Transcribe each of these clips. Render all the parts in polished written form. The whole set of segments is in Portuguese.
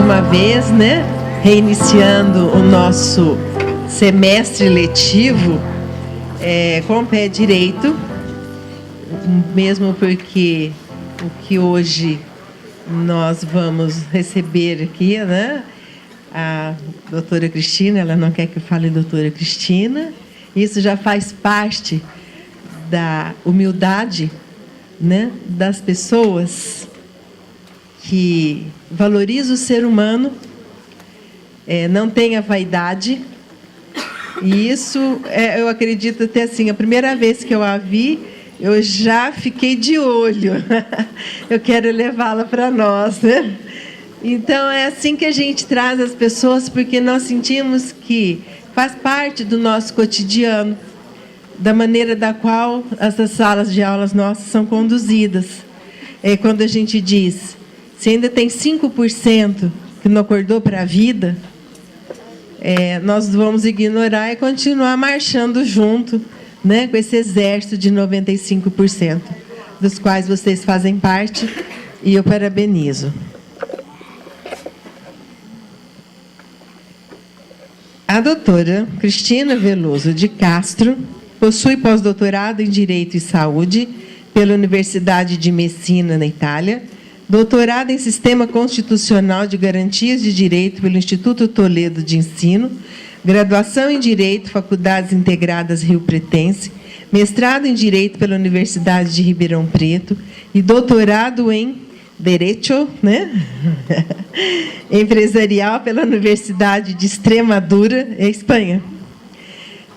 uma vez, né, reiniciando o nosso semestre letivo com o pé direito, mesmo porque o que hoje nós vamos receber aqui, né, a doutora Cristina, ela não quer que eu fale doutora Cristina, isso já faz parte da humildade, né, das pessoas que valorizam o ser humano, não tem a vaidade, e isso, eu acredito até assim, a primeira vez que eu a vi, eu já fiquei de olho, eu quero levá-la para nós, né? Então, é assim que a gente traz as pessoas, porque nós sentimos que faz parte do nosso cotidiano, da maneira da qual essas salas de aulas nossas são conduzidas. Quando a gente diz, se ainda tem 5% que não acordou para a vida, nós vamos ignorar e continuar marchando junto, né, com esse exército de 95%, dos quais vocês fazem parte, e eu parabenizo. A doutora Cristina Veloso de Castro possui pós-doutorado em Direito e Saúde pela Universidade de Messina, na Itália, doutorado em Sistema Constitucional de Garantias de Direito pelo Instituto Toledo de Ensino, graduação em Direito, Faculdades Integradas Rio Pretense, mestrado em Direito pela Universidade de Ribeirão Preto e doutorado em Derecho, né? Empresarial pela Universidade de Extremadura, Espanha.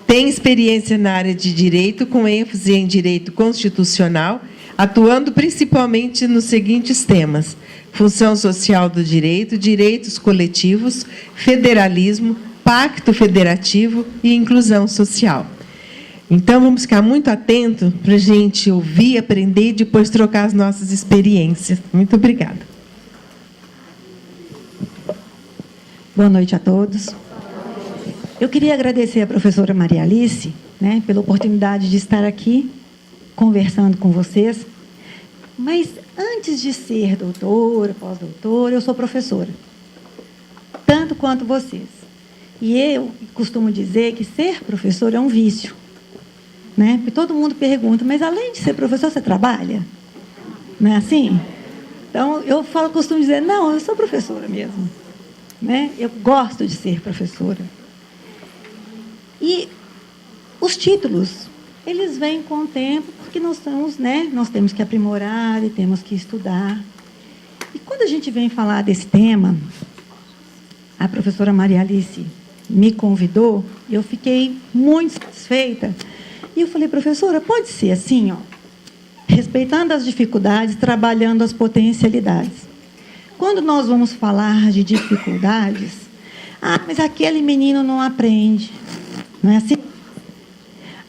Tem experiência na área de Direito, com ênfase em Direito Constitucional, atuando principalmente nos seguintes temas: função social do direito, direitos coletivos, federalismo, pacto federativo e inclusão social. Então, vamos ficar muito atentos para a gente ouvir, aprender e depois trocar as nossas experiências. Muito obrigada. Boa noite a todos. Eu queria agradecer à professora Maria Alice, né, pela oportunidade de estar aqui conversando com vocês. Mas, antes de ser doutora, pós-doutora, eu sou professora. Tanto quanto vocês. E eu costumo dizer que ser professor é um vício. Né? Porque todo mundo pergunta, mas além de ser professor, você trabalha? Não é assim? Então, eu costumo dizer, não, eu sou professora mesmo. Né? Eu gosto de ser professora. E os títulos, eles vêm com o tempo, porque nós temos que aprimorar e temos que estudar. E quando a gente vem falar desse tema, a professora Maria Alice me convidou, eu fiquei muito satisfeita. E eu falei, professora, pode ser assim, ó, respeitando as dificuldades, trabalhando as potencialidades. Quando nós vamos falar de dificuldades, mas aquele menino não aprende. Não é assim?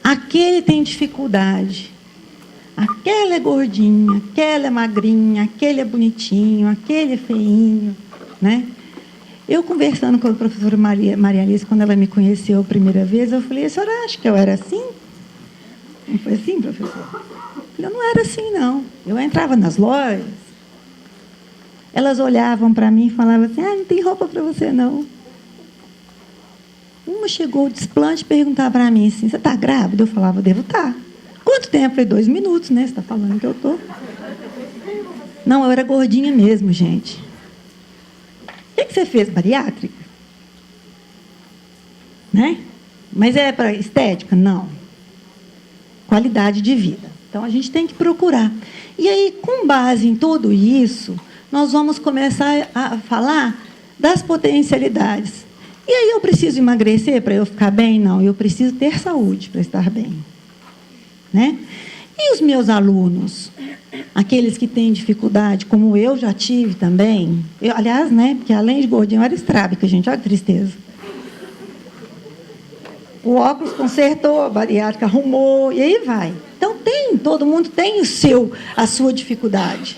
Aquele tem dificuldade. Aquela é gordinha, aquela é magrinha, aquele é bonitinho, aquele é feinho. Né? Eu, conversando com a professora Maria Alice, quando ela me conheceu a primeira vez, eu falei, a senhora acha que eu era assim? Não foi assim, professor? Eu não era assim, não. Eu entrava nas lojas, elas olhavam para mim e falavam assim, não tem roupa para você, não. Uma chegou desplante e perguntava para mim assim, você está grávida? Eu falava, devo estar. Quanto tempo? Eu falei, 2 minutos, né? Você está falando que eu estou. Não, eu era gordinha mesmo, gente. O que você fez? Bariátrica? Né? Mas é para estética? Não. Qualidade de vida. Então, a gente tem que procurar. E aí, com base em tudo isso, nós vamos começar a falar das potencialidades. E aí, eu preciso emagrecer para eu ficar bem? Não, eu preciso ter saúde para estar bem. Né? E os meus alunos? Aqueles que têm dificuldade, como eu já tive também. Aliás, né, porque além de gordinho, eu era estrábica, gente. Olha que tristeza. O óculos consertou, a bariátrica arrumou, e aí vai. Então, todo mundo tem a sua dificuldade.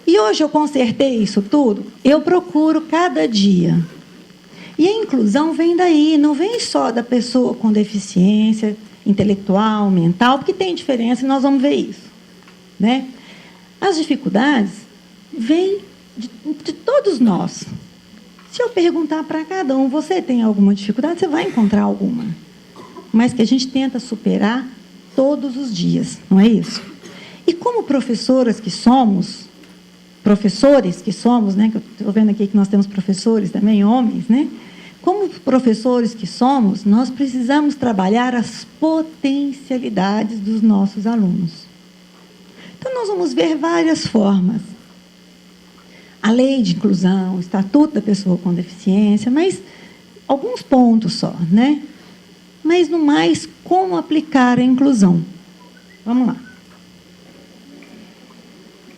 E hoje eu consertei isso tudo, eu procuro cada dia. E a inclusão vem daí, não vem só da pessoa com deficiência intelectual, mental, porque tem diferença e nós vamos ver isso. Né? As dificuldades vêm de todos nós. Se eu perguntar para cada um, você tem alguma dificuldade? Você vai encontrar alguma. Mas que a gente tenta superar todos os dias, não é isso? E como professores que somos, né? Que eu estou vendo aqui que nós temos professores também, homens, né? Como professores que somos, nós precisamos trabalhar as potencialidades dos nossos alunos. Então, nós vamos ver várias formas. A lei de inclusão, o Estatuto da Pessoa com Deficiência, mas alguns pontos só, né? Mas, no mais, como aplicar a inclusão. Vamos lá.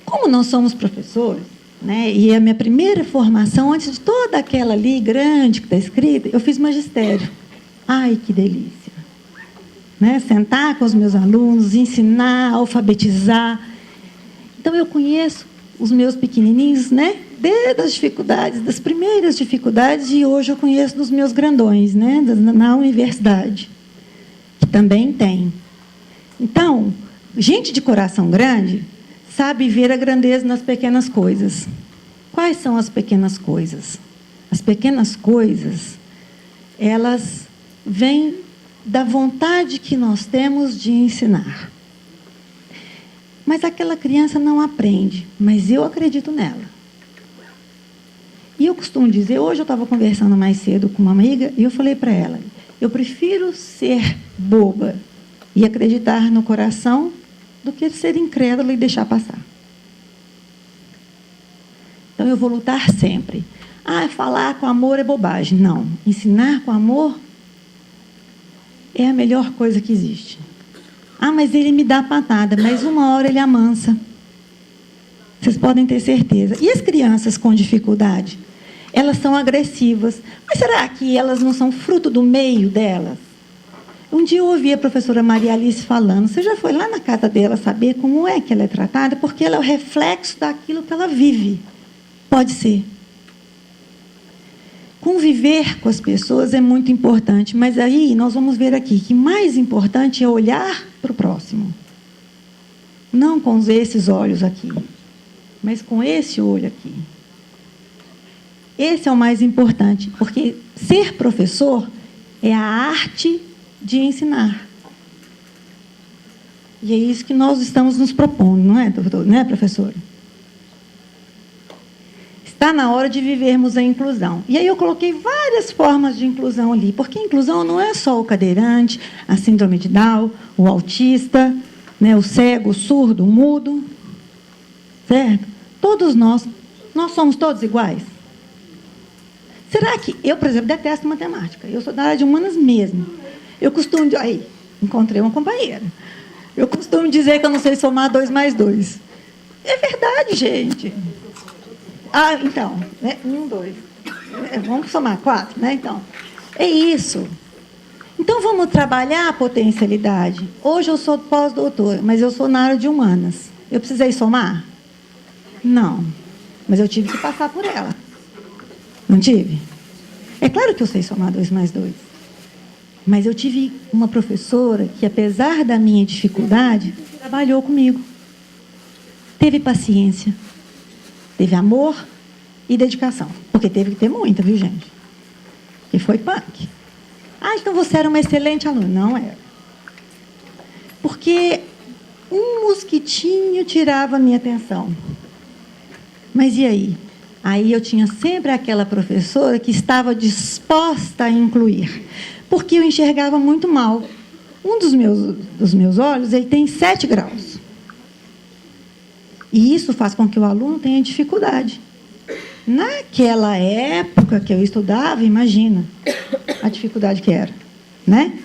Como nós somos professores, né, e a minha primeira formação, antes de toda aquela ali grande que está escrita, eu fiz magistério. Ai, que delícia! Né? Sentar com os meus alunos, ensinar, alfabetizar. Então, eu conheço os meus pequenininhos, né, desde as dificuldades, das primeiras dificuldades, e hoje eu conheço dos meus grandões, né, na universidade, que também tem. Então, gente de coração grande sabe ver a grandeza nas pequenas coisas. Quais são as pequenas coisas? As pequenas coisas, elas vêm da vontade que nós temos de ensinar. Mas aquela criança não aprende, mas eu acredito nela. E eu costumo dizer, hoje eu estava conversando mais cedo com uma amiga, e eu falei para ela, eu prefiro ser boba e acreditar no coração do que ser incrédula e deixar passar. Então, eu vou lutar sempre. Falar com amor é bobagem. Não. Ensinar com amor é a melhor coisa que existe. Mas ele me dá patada, mas uma hora ele amansa. Vocês podem ter certeza. E as crianças com dificuldade? Elas são agressivas. Mas será que elas não são fruto do meio delas? Um dia eu ouvi a professora Maria Alice falando, você já foi lá na casa dela saber como é que ela é tratada? Porque ela é o reflexo daquilo que ela vive. Pode ser. Conviver com as pessoas é muito importante, mas aí nós vamos ver aqui que mais importante é olhar para o próximo. Não com esses olhos aqui, mas com esse olho aqui. Esse é o mais importante, porque ser professor é a arte de ensinar. E é isso que nós estamos nos propondo, não é, doutor? Não é, professora? Está na hora de vivermos a inclusão. E aí eu coloquei várias formas de inclusão ali, porque a inclusão não é só o cadeirante, a síndrome de Down, o autista, né, o cego, o surdo, o mudo. Certo? Todos nós somos todos iguais? Será que... Eu, por exemplo, detesto matemática. Eu sou da área de humanas mesmo. Eu costumo... Aí, encontrei uma companheira. Eu costumo dizer que eu não sei somar 2 mais 2. É verdade, gente. Então, né? 1, 2. Vamos somar 4, né? Então, é isso. Então, vamos trabalhar a potencialidade. Hoje eu sou pós-doutora, mas eu sou na área de humanas. Eu precisei somar? Não. Mas eu tive que passar por ela. Não tive? É claro que eu sei somar 2 mais 2. Mas eu tive uma professora que, apesar da minha dificuldade, trabalhou comigo. Teve paciência. Teve amor e dedicação. Porque teve que ter muita, viu, gente? E foi punk. Então você era uma excelente aluna. Não era. Porque um mosquitinho tirava a minha atenção. Mas e aí? Aí eu tinha sempre aquela professora que estava disposta a incluir. Porque eu enxergava muito mal. Um dos meus olhos, ele tem 7 graus. E isso faz com que o aluno tenha dificuldade. Naquela época que eu estudava, imagina a dificuldade que era, né?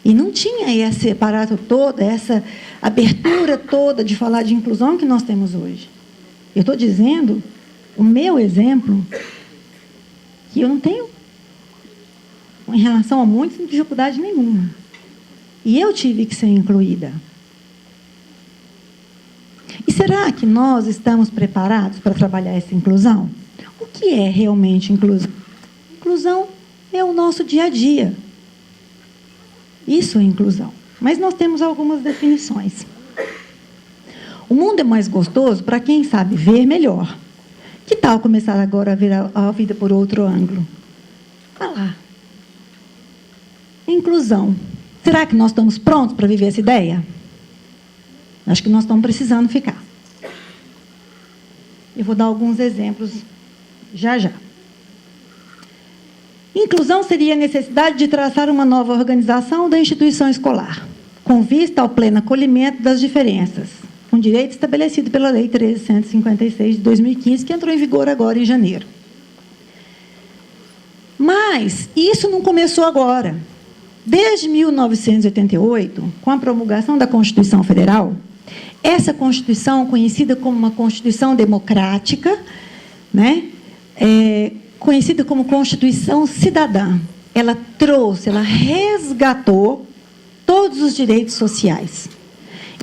E não tinha esse aparato todo, essa abertura toda de falar de inclusão que nós temos hoje. Eu estou dizendo, o meu exemplo, que eu não tenho, em relação a muitos, dificuldade nenhuma. E eu tive que ser incluída. E será que nós estamos preparados para trabalhar essa inclusão? O que é realmente inclusão? Inclusão é o nosso dia a dia. Isso é inclusão. Mas nós temos algumas definições. O mundo é mais gostoso para quem sabe ver melhor. Que tal começar agora a ver a vida por outro ângulo? Olha lá. Inclusão. Será que nós estamos prontos para viver essa ideia? Acho que nós estamos precisando ficar. Eu vou dar alguns exemplos já já. Inclusão seria a necessidade de traçar uma nova organização da instituição escolar, com vista ao pleno acolhimento das diferenças, um direito estabelecido pela Lei 13.156 de 2015, que entrou em vigor agora em janeiro. Mas isso não começou agora. Desde 1988, com a promulgação da Constituição Federal, essa Constituição, conhecida como uma Constituição democrática, né, conhecida como Constituição Cidadã, ela trouxe, ela resgatou todos os direitos sociais.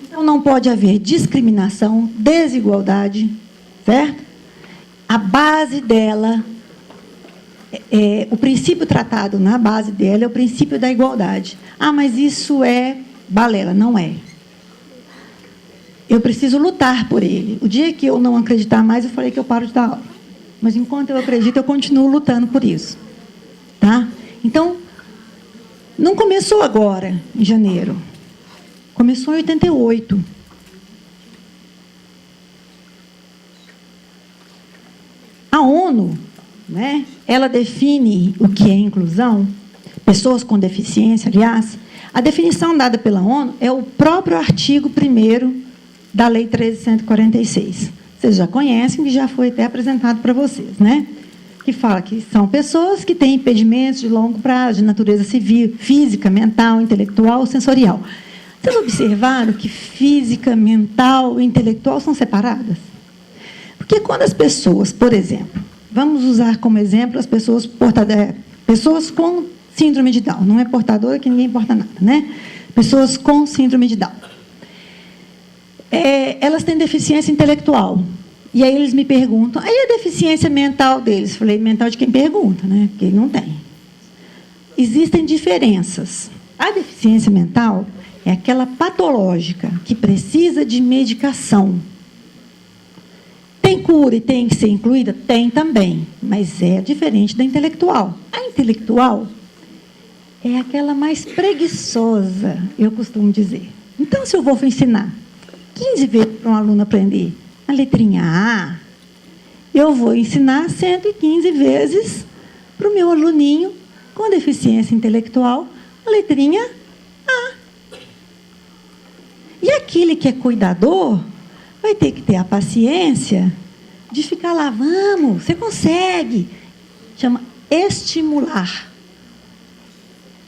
Então, não pode haver discriminação, desigualdade, certo? A base dela, o princípio tratado na base dela é o princípio da igualdade. Ah, mas isso é balela. Não é. Eu preciso lutar por ele. O dia que eu não acreditar mais, eu falei que eu paro de dar aula. Mas, enquanto eu acredito, eu continuo lutando por isso. Tá? Então, não começou agora, em janeiro. Começou em 88. A ONU, né, ela define o que é inclusão, pessoas com deficiência, aliás. A definição dada pela ONU é o próprio artigo 1º da Lei 13.146. Vocês já conhecem, que já foi até apresentado para vocês, né? Que fala que são pessoas que têm impedimentos de longo prazo, de natureza civil, física, mental, intelectual ou sensorial. Vocês observaram que física, mental e intelectual são separadas? Porque quando as pessoas, por exemplo, vamos usar como exemplo as pessoas pessoas com síndrome de Down, não é portadora que ninguém porta nada, né? Pessoas com síndrome de Down. Elas têm deficiência intelectual. E aí eles me perguntam, aí a deficiência mental deles? Falei, mental de quem pergunta, né? Porque ele não tem. Existem diferenças. A deficiência mental é aquela patológica que precisa de medicação. Tem cura e tem que ser incluída? Tem também, mas é diferente da intelectual. A intelectual é aquela mais preguiçosa, eu costumo dizer. Então, se eu vou ensinar 15 vezes para um aluno aprender a letrinha A, eu vou ensinar 115 vezes para o meu aluninho com deficiência intelectual a letrinha A. E aquele que é cuidador vai ter que ter a paciência de ficar lá, vamos, você consegue. Chama estimular.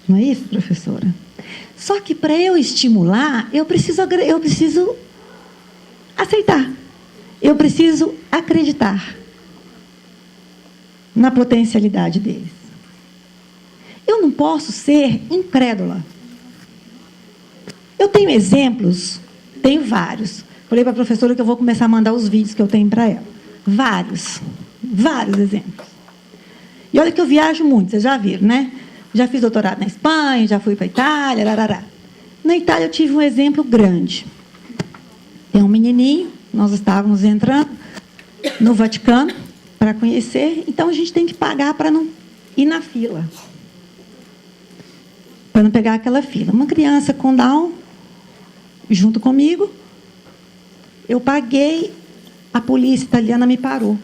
Não é isso, professora? Só que para eu estimular, eu preciso aceitar. Eu preciso acreditar na potencialidade deles. Eu não posso ser incrédula. Eu tenho exemplos, tenho vários. Falei para a professora que eu vou começar a mandar os vídeos que eu tenho para ela. Vários exemplos. E olha que eu viajo muito, vocês já viram, né? Já fiz doutorado na Espanha, já fui para a Itália, larará. Na Itália eu tive um exemplo grande. Tem um menininho, nós estávamos entrando no Vaticano para conhecer, então a gente tem que pagar para não ir na fila. Para não pegar aquela fila. Uma criança com Down, junto comigo, eu paguei, a polícia italiana me parou.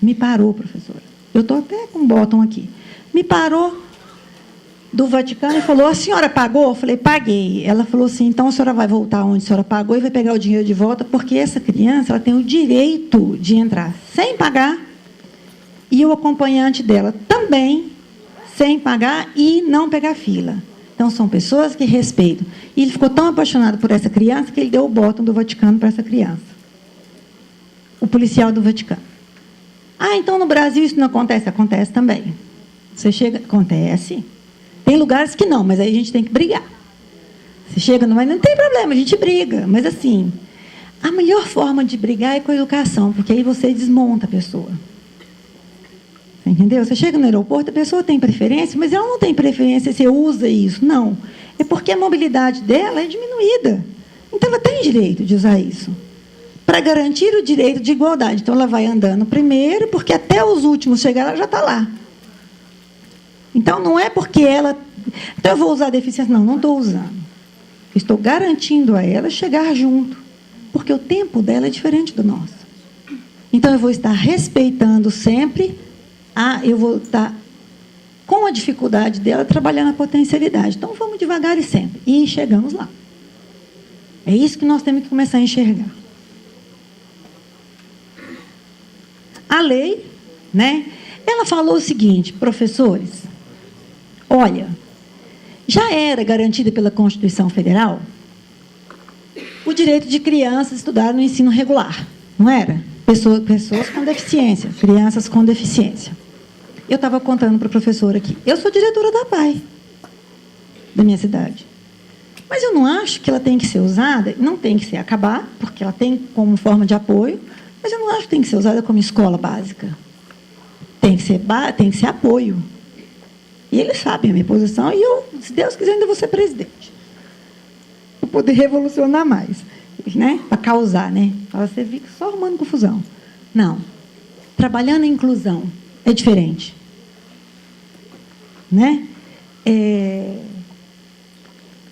Me parou, professora. Eu estou até com um botão aqui. Me parou do Vaticano e falou, a senhora pagou? Eu falei, paguei. Ela falou assim, então a senhora vai voltar onde a senhora pagou e vai pegar o dinheiro de volta, porque essa criança ela tem o direito de entrar sem pagar e o acompanhante dela também sem pagar e não pegar fila. Então, são pessoas que respeitam. E ele ficou tão apaixonado por essa criança que ele deu o botão do Vaticano para essa criança. O policial do Vaticano. Ah, então no Brasil isso não acontece? Acontece também. Você chega... Acontece. Tem lugares que não, mas aí a gente tem que brigar. Você chega, não tem problema, a gente briga. Mas, assim, a melhor forma de brigar é com a educação, porque aí você desmonta a pessoa. Entendeu? Você chega no aeroporto, a pessoa tem preferência, mas ela não tem preferência, você usa isso. Não. É porque a mobilidade dela é diminuída. Então, ela tem direito de usar isso. para garantir o direito de igualdade. Então, ela vai andando primeiro, porque até os últimos chegar, ela já está lá. Então, não é porque ela... Então, eu vou usar a deficiência. Não, não estou usando. Estou garantindo a ela chegar junto, porque o tempo dela é diferente do nosso. Então, eu vou estar respeitando sempre, eu vou estar com a dificuldade dela, trabalhando a potencialidade. Então, vamos devagar e sempre. E chegamos lá. É isso que nós temos que começar a enxergar. A lei, né, ela falou o seguinte, professores, olha, já era garantido pela Constituição Federal o direito de crianças estudar no ensino regular, não era? Pessoas com deficiência, crianças com deficiência. Eu estava contando para a professora aqui, eu sou diretora da PAI, da minha cidade. Mas eu não acho que ela tem que ser usada, não tem que ser acabar, porque ela tem como forma de apoio, mas eu não acho que tem que ser usada como escola básica. Tem que ser apoio. E eles sabem a minha posição, e eu, se Deus quiser, ainda vou ser presidente. Para poder revolucionar mais, né? Para causar, né? Você fica só arrumando confusão. Não. Trabalhando a inclusão é diferente. Né?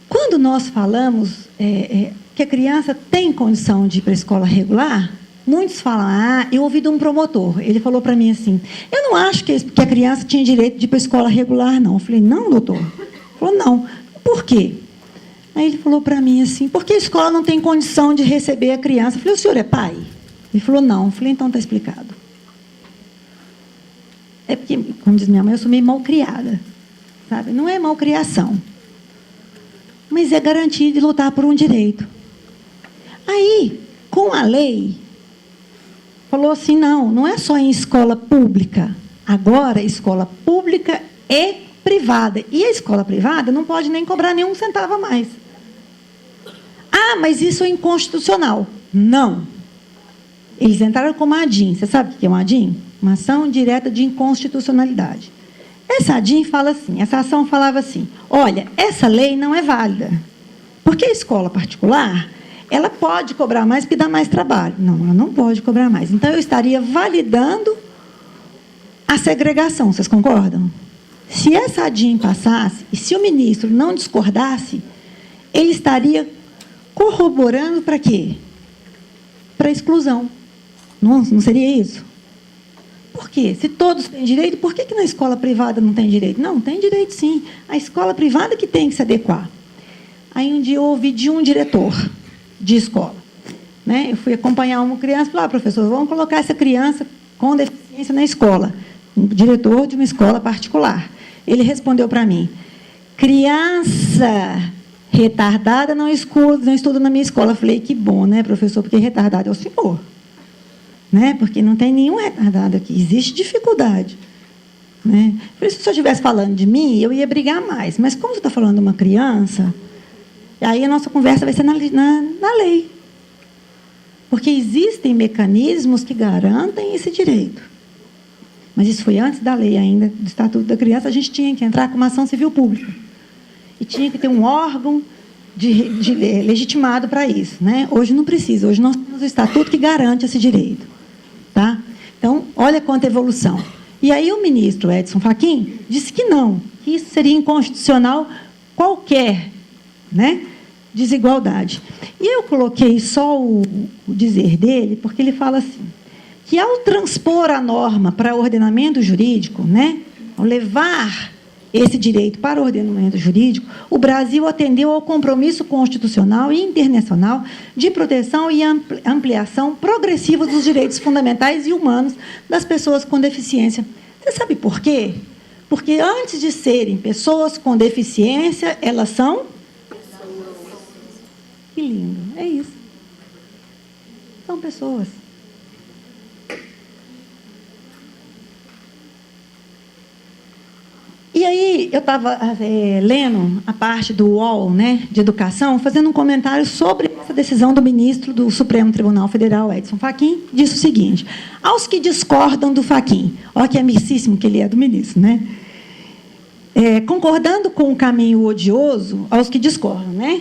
Quando nós falamos que a criança tem condição de ir para a escola regular, muitos falam, eu ouvi de um promotor, ele falou para mim assim, eu não acho que a criança tinha direito de ir para a escola regular, não. Eu falei, não, doutor. Ele falou, não. Por quê? Aí ele falou para mim assim, porque a escola não tem condição de receber a criança. Eu falei, o senhor é pai? Ele falou, não. Eu falei, então está explicado. É porque, como diz minha mãe, eu sou meio malcriada. Sabe? Não é malcriação. Mas é garantia de lutar por um direito. Aí, com a lei, falou assim, não é só em escola pública. Agora, escola pública e privada. E a escola privada não pode nem cobrar nenhum centavo a mais. Mas isso é inconstitucional. Não. Eles entraram com uma ADIM. Você sabe o que é uma ADIM? Uma ação direta de inconstitucionalidade. Essa ADIM fala assim, essa ação falava assim, olha, essa lei não é válida. Porque a escola particular, ela pode cobrar mais porque dá mais trabalho. Não, ela não pode cobrar mais. Então, eu estaria validando a segregação. Vocês concordam? Se essa ADIM passasse, e se o ministro não discordasse, ele estaria corroborando para quê? Para a exclusão. Não seria isso? Por quê? Se todos têm direito, por que na escola privada não tem direito? Não, tem direito sim. A escola privada que tem que se adequar. Aí um dia eu ouvi de um diretor de escola. Né? Eu fui acompanhar uma criança e falei, professor, vamos colocar essa criança com deficiência na escola. Um diretor de uma escola particular. Ele respondeu para mim, criança retardada não estuda na minha escola. Eu falei, que bom, né, professor, porque retardado é o senhor. Né? Porque não tem nenhum retardado aqui, existe dificuldade. Né? Por isso, se o senhor estivesse falando de mim, eu ia brigar mais. Mas como você está falando de uma criança, aí a nossa conversa vai ser na lei. Porque existem mecanismos que garantem esse direito. Mas isso foi antes da lei ainda, do Estatuto da Criança, a gente tinha que entrar com uma ação civil pública. E tinha que ter um órgão legitimado para isso. Né? Hoje não precisa, hoje nós temos o Estatuto que garante esse direito. Tá? Então, olha quanta evolução. E aí o ministro Edson Fachin disse que não, que isso seria inconstitucional qualquer, né, desigualdade. E eu coloquei só o dizer dele, porque ele fala assim, que ao transpor a norma para o ordenamento jurídico, né, ao levar esse direito para o ordenamento jurídico, o Brasil atendeu ao compromisso constitucional e internacional de proteção e ampliação progressiva dos direitos fundamentais e humanos das pessoas com deficiência. Você sabe por quê? Porque antes de serem pessoas com deficiência, elas são... Que lindo, é isso. São pessoas. E aí, eu estava lendo a parte do UOL, né, de educação, fazendo um comentário sobre essa decisão do ministro do Supremo Tribunal Federal, Edson Fachin, disse o seguinte, aos que discordam do Fachin, olha que amicíssimo que ele é do ministro, né? Concordando com o caminho odioso, aos que discordam, né?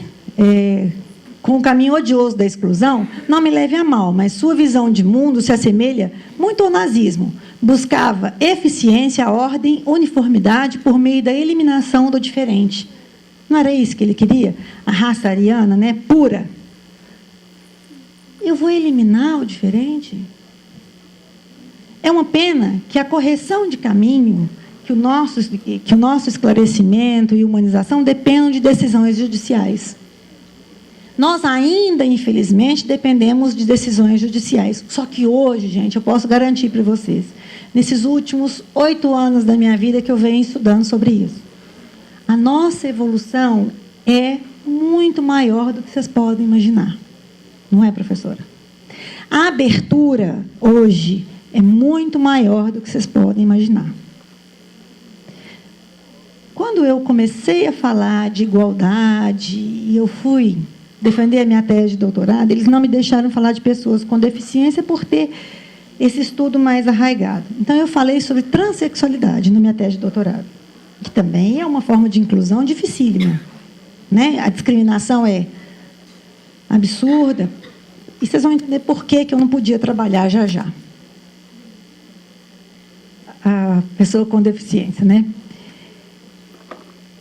com o caminho odioso da exclusão, não me leve a mal, mas sua visão de mundo se assemelha muito ao nazismo. Buscava eficiência, ordem, uniformidade por meio da eliminação do diferente. Não era isso que ele queria? A raça ariana, né, pura. Eu vou eliminar o diferente? É uma pena que a correção de caminho, que o nosso esclarecimento e humanização dependam de decisões judiciais. Nós ainda, infelizmente, dependemos de decisões judiciais. Só que hoje, gente, eu posso garantir para vocês, nesses últimos 8 anos da minha vida que eu venho estudando sobre isso, a nossa evolução é muito maior do que vocês podem imaginar. Não é, professora? A abertura, hoje, é muito maior do que vocês podem imaginar. Quando eu comecei a falar de igualdade, e eu fui defender a minha tese de doutorado, eles não me deixaram falar de pessoas com deficiência por ter esse estudo mais arraigado. Então, eu falei sobre transexualidade na minha tese de doutorado, que também é uma forma de inclusão dificílima, né? A discriminação é absurda, e vocês vão entender por que eu não podia trabalhar já já. A pessoa com deficiência, né?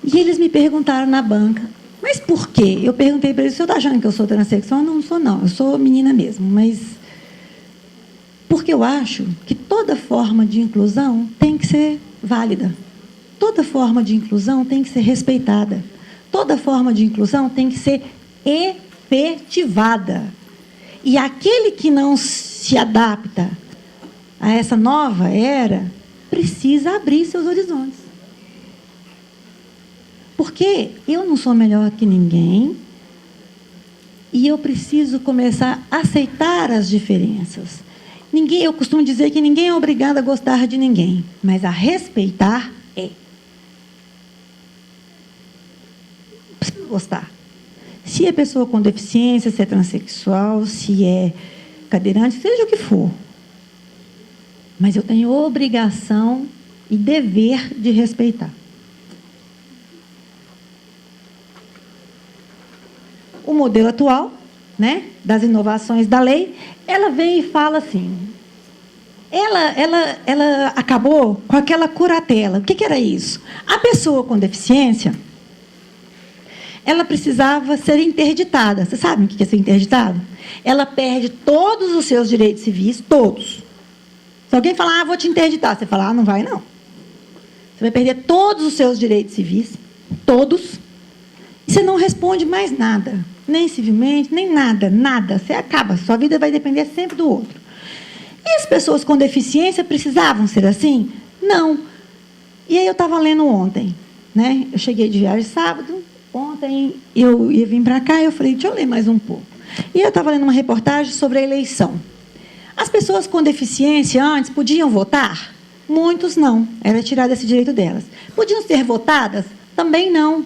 E eles me perguntaram na banca, mas por quê? Eu perguntei para eles, o senhor está achando que eu sou transexual? Não, não sou não, eu sou menina mesmo, mas porque eu acho que toda forma de inclusão tem que ser válida. Toda forma de inclusão tem que ser respeitada. Toda forma de inclusão tem que ser efetivada. E aquele que não se adapta a essa nova era precisa abrir seus horizontes. Porque eu não sou melhor que ninguém e eu preciso começar a aceitar as diferenças. Eu costumo dizer que ninguém é obrigado a gostar de ninguém, mas a respeitar é. Precisa gostar. Se é pessoa com deficiência, se é transexual, se é cadeirante, seja o que for. Mas eu tenho obrigação e dever de respeitar. O modelo atual, né, das inovações da lei, ela vem e fala assim, ela acabou com aquela curatela. O que era isso? A pessoa com deficiência, ela precisava ser interditada. Vocês sabem o que é ser interditada? Ela perde todos os seus direitos civis, todos. Se alguém falar, vou te interditar, você fala, não vai não. Você vai perder todos os seus direitos civis, todos, e você não responde mais nada. Nem civilmente, nem nada, nada. Você acaba, sua vida vai depender sempre do outro. E as pessoas com deficiência precisavam ser assim? Não. E aí eu estava lendo ontem, né? Eu cheguei de viagem sábado, ontem eu ia vir para cá e eu falei, deixa eu ler mais um pouco. E eu estava lendo uma reportagem sobre a eleição. As pessoas com deficiência antes podiam votar? Muitos não, era tirado esse direito delas. Podiam ser votadas? Também não.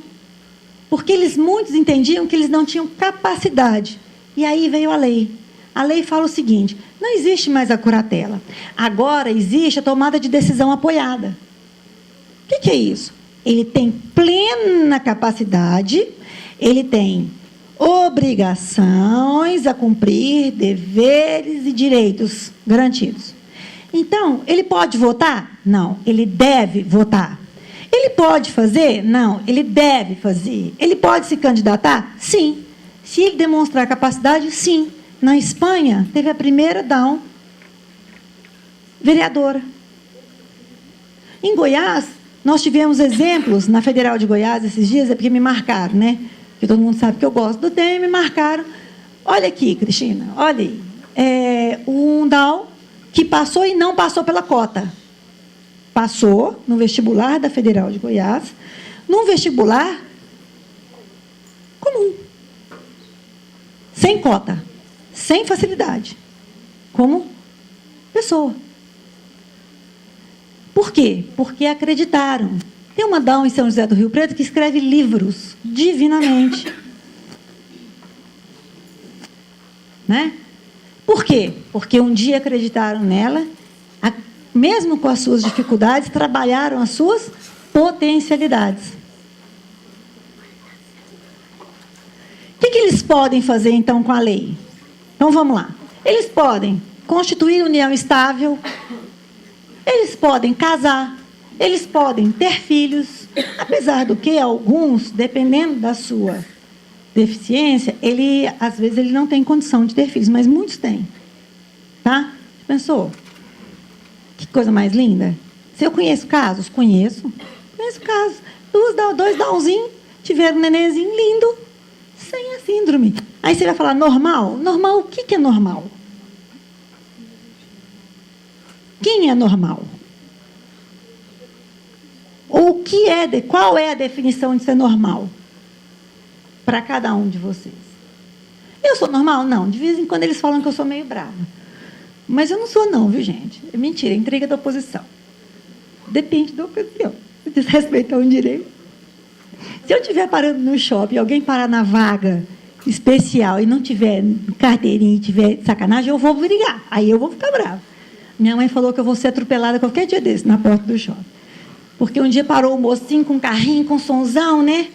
Porque muitos entendiam que eles não tinham capacidade. E aí veio a lei. A lei fala o seguinte, não existe mais a curatela. Agora existe a tomada de decisão apoiada. O que é isso? Ele tem plena capacidade, ele tem obrigações a cumprir, deveres e direitos garantidos. Então, ele pode votar? Não, ele deve votar. Ele pode fazer? Não, ele deve fazer. Ele pode se candidatar? Sim. Se ele demonstrar capacidade, sim. Na Espanha, teve a primeira Down vereadora. Em Goiás, nós tivemos exemplos, na Federal de Goiás, esses dias, é porque me marcaram, né? Porque todo mundo sabe que eu gosto do tema, me marcaram. Olha aqui, Cristina, olha aí. Um Down que passou e não passou pela cota. Passou no vestibular da Federal de Goiás, num vestibular comum, sem cota, sem facilidade, como pessoa. Por quê? Porque acreditaram. Tem uma Down em São José do Rio Preto que escreve livros divinamente. Né? Por quê? Porque um dia acreditaram nela, mesmo com as suas dificuldades, trabalharam as suas potencialidades. O que eles podem fazer, então, com a lei? Então, vamos lá. Eles podem constituir união estável, eles podem casar, eles podem ter filhos, apesar do que alguns, dependendo da sua deficiência, às vezes ele não tem condição de ter filhos, mas muitos têm. Tá? Pensou? Que coisa mais linda. Se eu conheço casos? Conheço casos. Dois Downzinhos tiveram um nenenzinho lindo, sem a síndrome. Aí você vai falar, normal? Normal, o que é normal? Quem é normal? Ou qual é a definição de ser normal? Para cada um de vocês. Eu sou normal? Não. De vez em quando eles falam que eu sou meio brava. Mas eu não sou não, viu, gente? É mentira, é intriga da oposição. Depende da ocasião. Desrespeitar um direito. Se eu estiver parando no shopping e alguém parar na vaga especial e não tiver carteirinha e tiver sacanagem, eu vou brigar. Aí eu vou ficar brava. Minha mãe falou que eu vou ser atropelada qualquer dia desse, na porta do shopping. Porque um dia parou o mocinho com um carrinho, com sonzão, né?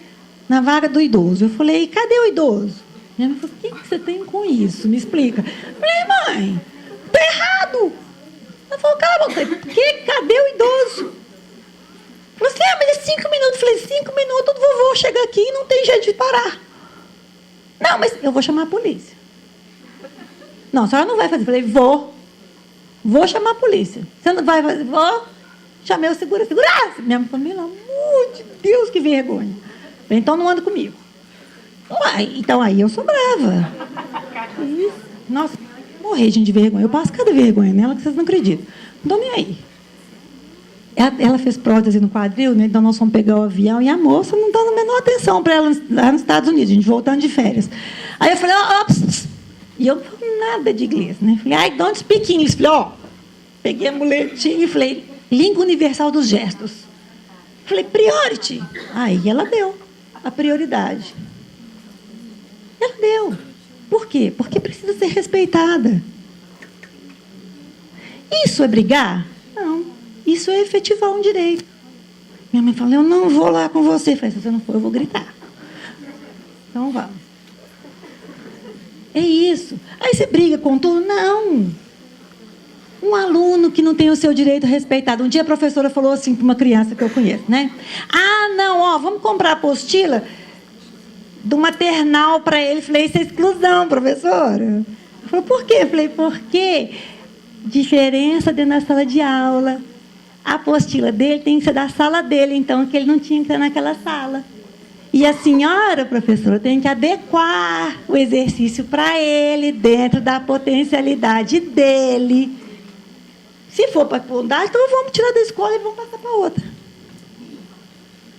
Na vaga do idoso. Eu falei, cadê o idoso? Minha mãe falou, o que você tem com isso? Me explica. Eu falei, mãe, tá errado. Ela falou, cala a boca. Eu falei, cadê o idoso? Falei assim, mas é 5 minutos. Eu falei, 5 minutos, o vovô chega aqui e não tem jeito de parar. Não, mas eu vou chamar a polícia. Não, a senhora não vai fazer. Eu falei, vou chamar a polícia. Você não vai fazer? Vou. Chamei o segurança. Minha mãe falou, pelo amor de Deus, que vergonha. Eu falei, então não anda comigo. Então aí eu sou brava. Nossa, morrer gente de vergonha. Eu passo cada vergonha nela que vocês não acreditam. Não estou nem aí. Ela fez prótese no quadril, né? Então nós fomos pegar o avião e a moça não dando a menor atenção para ela lá nos Estados Unidos, a gente voltando de férias. Aí eu falei, e eu não falo nada de inglês, né? Falei, don't speak English. Falei, peguei a muletinha e falei, língua universal dos gestos. Falei, priority. Aí ela deu a prioridade. Ela deu. Por quê? Porque precisa ser respeitada. Isso é brigar? Não. Isso é efetivar um direito. Minha mãe falou, eu não vou lá com você. Eu falei, se você não for, eu vou gritar. Então, vamos. É isso. Aí você briga com tudo? Não. Um aluno que não tem o seu direito respeitado. Um dia a professora falou assim para uma criança que eu conheço, né? Vamos comprar a apostila do maternal para ele. Falei, isso é exclusão, professora. Ela falou, por quê? Eu falei, porque diferença dentro da sala de aula. A apostila dele tem que ser da sala dele, então, que ele não tinha que estar naquela sala. E a senhora, professora, tem que adequar o exercício para ele, dentro da potencialidade dele. Se for para bondade, então vamos tirar da escola e vamos passar para outra.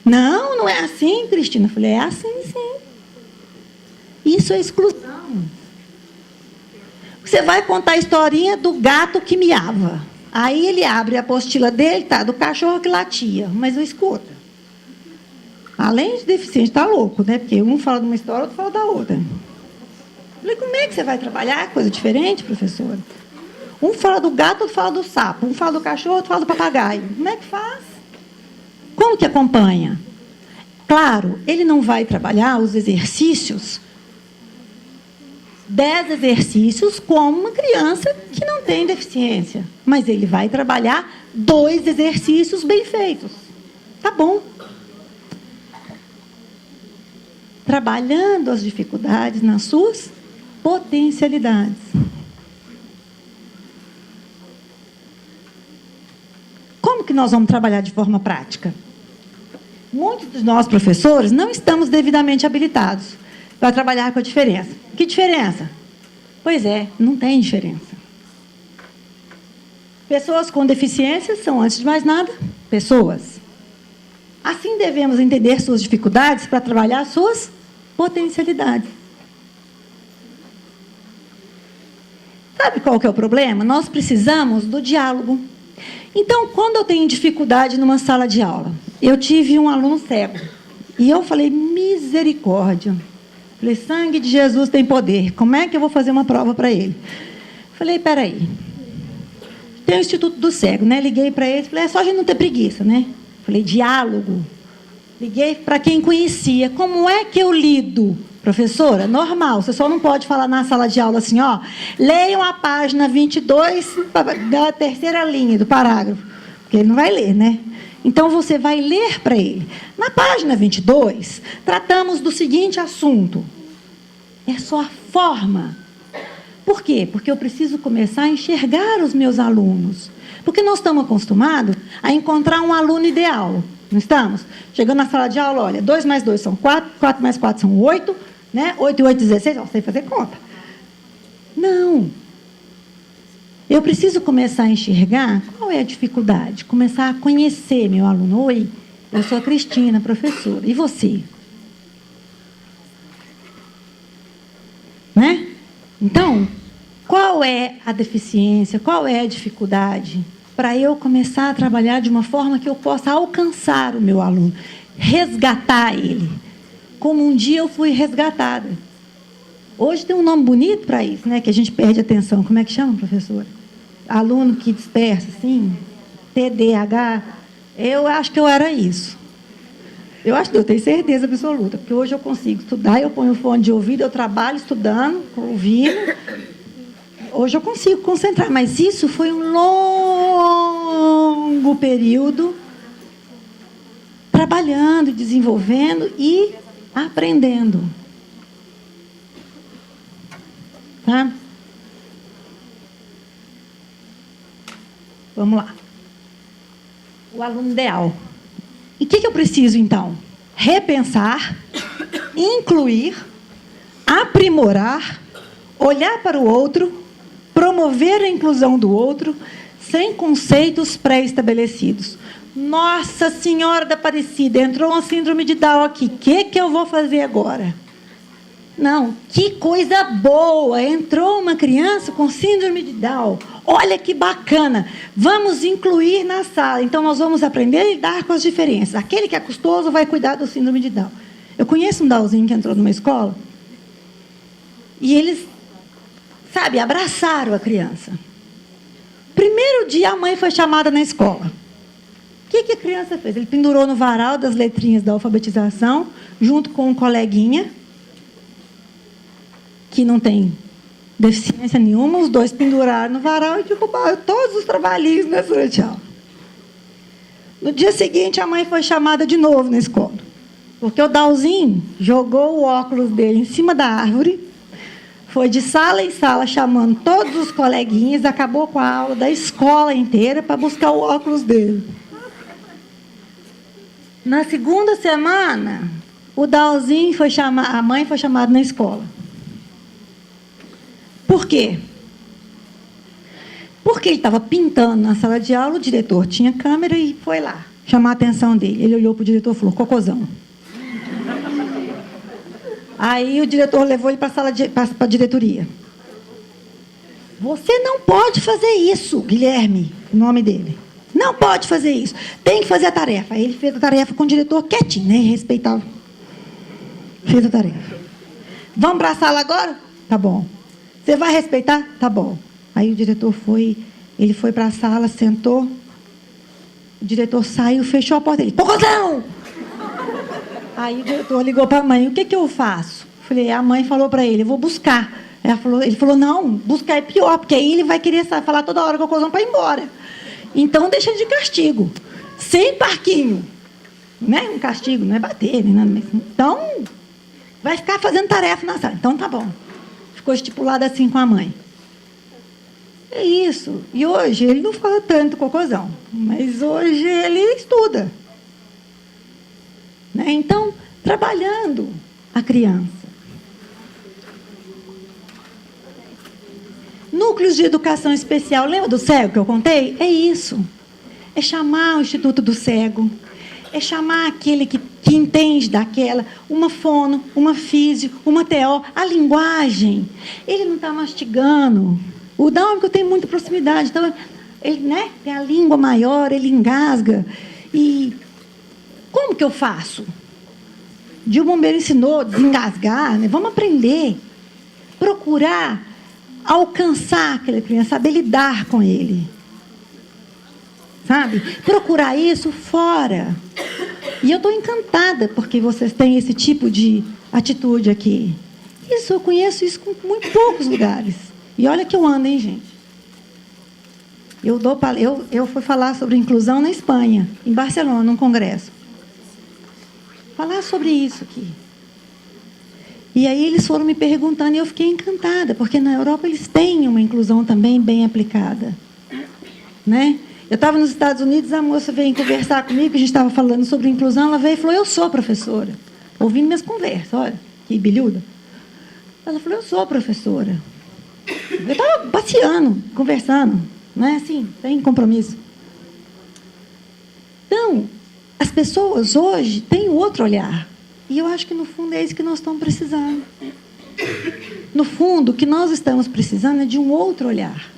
Não, não é assim, Cristina. Eu falei, é assim, sim. Isso é exclusão. Você vai contar a historinha do gato que miava. Aí ele abre a apostila dele, tá, do cachorro que latia. Mas eu escuta. Além de deficiente, está louco, né? Porque um fala de uma história, outro fala da outra. Eu falei, como é que você vai trabalhar? Coisa diferente, professora? Um fala do gato, outro fala do sapo. Um fala do cachorro, outro fala do papagaio. Como é que faz? Como que acompanha? Claro, ele não vai trabalhar os exercícios, 10 exercícios, como uma criança que não tem deficiência. Mas ele vai trabalhar 2 exercícios bem feitos. Tá bom. Trabalhando as dificuldades nas suas potencialidades. Como que nós vamos trabalhar de forma prática? Muitos de nós, professores, não estamos devidamente habilitados para trabalhar com a diferença. Que diferença? Pois é, não tem diferença. Pessoas com deficiências são, antes de mais nada, pessoas. Assim devemos entender suas dificuldades para trabalhar suas potencialidades. Sabe qual que é o problema? Nós precisamos do diálogo. Então, quando eu tenho dificuldade numa sala de aula, eu tive um aluno cego. E eu falei, misericórdia. Falei, sangue de Jesus tem poder. Como é que eu vou fazer uma prova para ele? Falei, peraí. Tem o Instituto do Cego, né? Liguei para ele, falei, é só a gente não ter preguiça, né? Falei, diálogo. Liguei para quem conhecia. Como é que eu lido? Professora, normal. Você só não pode falar na sala de aula assim, ó. Leiam a página 22 da terceira linha do parágrafo. Porque ele não vai ler, né? Então, você vai ler para ele. Na página 22, tratamos do seguinte assunto. É só a forma. Por quê? Porque eu preciso começar a enxergar os meus alunos. Porque nós estamos acostumados a encontrar um aluno ideal. Não estamos? Chegando na sala de aula, olha, 2 mais 2 são 4, 4 mais 4 são 8, né? 8 e 8, 16, ó, sei fazer conta. Não. Eu preciso começar a enxergar qual é a dificuldade, começar a conhecer meu aluno. Oi, eu sou a Cristina, professora. E você? Né? Então, qual é a deficiência, qual é a dificuldade para eu começar a trabalhar de uma forma que eu possa alcançar o meu aluno, resgatar ele, como um dia eu fui resgatada. Hoje tem um nome bonito para isso, né? Que a gente perde a atenção. Como é que chama, professora? Aluno que dispersa, assim, TDAH. Eu acho que eu era isso. Eu tenho certeza absoluta, porque hoje eu consigo estudar, eu ponho o fone de ouvido, eu trabalho estudando, ouvindo. Hoje eu consigo concentrar, mas isso foi um longo período trabalhando, desenvolvendo e aprendendo. Tá? Vamos lá. O aluno ideal. E o que eu preciso, então? Repensar, incluir, aprimorar, olhar para o outro, promover a inclusão do outro, sem conceitos pré-estabelecidos. Nossa Senhora da Aparecida, entrou uma síndrome de Down aqui. O que eu vou fazer agora? Não, que coisa boa! Entrou uma criança com síndrome de Down. Olha que bacana! Vamos incluir na sala. Então, nós vamos aprender a lidar com as diferenças. Aquele que é custoso vai cuidar do síndrome de Down. Eu conheço um Downzinho que entrou numa escola e eles, sabe, abraçaram a criança. Primeiro dia, a mãe foi chamada na escola. O que a criança fez? Ele pendurou no varal das letrinhas da alfabetização, junto com um coleguinha, que não tem deficiência nenhuma, os dois penduraram no varal e derrubaram todos os trabalhinhos na sala de aula. No dia seguinte, a mãe foi chamada de novo na escola, porque o Dalzinho jogou o óculos dele em cima da árvore, foi de sala em sala chamando todos os coleguinhas, acabou com a aula da escola inteira para buscar o óculos dele. Na segunda semana, o Dalzinho a mãe foi chamada na escola. Por quê? Porque ele estava pintando na sala de aula, o diretor tinha câmera e foi lá chamar a atenção dele. Ele olhou para o diretor e falou, cocôzão. Aí o diretor levou ele para a diretoria. Você não pode fazer isso, Guilherme, o nome dele. Não pode fazer isso. Tem que fazer a tarefa. Aí ele fez a tarefa com o diretor quietinho, né? Respeitava. Fez a tarefa. Vamos para a sala agora? Tá bom. Você vai respeitar? Tá bom. Aí o diretor ele foi para a sala, sentou. O diretor saiu, fechou a porta. Ele, cocôzão! Aí o diretor ligou para a mãe. O que eu faço? Falei, a mãe falou para ele, eu vou buscar. Ele falou, não, buscar é pior, porque aí ele vai querer falar toda hora cocôzão para ir embora. Então, deixa ele de castigo. Sem parquinho. Não é um castigo, não é bater, nem nada. Então, vai ficar fazendo tarefa na sala. Então, tá bom. Ficou estipulado assim com a mãe. É isso. E hoje, ele não fala tanto cocôzão. Mas hoje, ele estuda. Né? Então, trabalhando a criança. Núcleos de educação especial, lembra do cego que eu contei? É isso. É chamar o Instituto do Cego. É chamar aquele que entende daquela, uma fono, uma físio, uma TO, a linguagem. Ele não está mastigando. O Down, que eu tenho muita proximidade. Então, ele, né, tem a língua maior, ele engasga. E como que eu faço? O bombeiro ensinou a desengasgar, né? Vamos aprender. Procurar alcançar aquela criança, saber lidar com ele. Sabe? Procurar isso fora. E eu estou encantada porque vocês têm esse tipo de atitude aqui. Isso, eu conheço isso com muito poucos lugares. E olha que eu ando, hein, gente? Eu fui falar sobre inclusão na Espanha, em Barcelona, num congresso. Falar sobre isso aqui. E aí eles foram me perguntando e eu fiquei encantada, porque na Europa eles têm uma inclusão também bem aplicada. Né? Eu estava nos Estados Unidos, a moça veio conversar comigo, a gente estava falando sobre inclusão, ela veio e falou, eu sou professora. Ouvindo minhas conversas, olha, que bilhuda. Ela falou, eu sou professora. Eu estava passeando, conversando, não é assim, sem compromisso. Então, as pessoas hoje têm outro olhar. E eu acho que, no fundo, é isso que nós estamos precisando. No fundo, o que nós estamos precisando é de um outro olhar.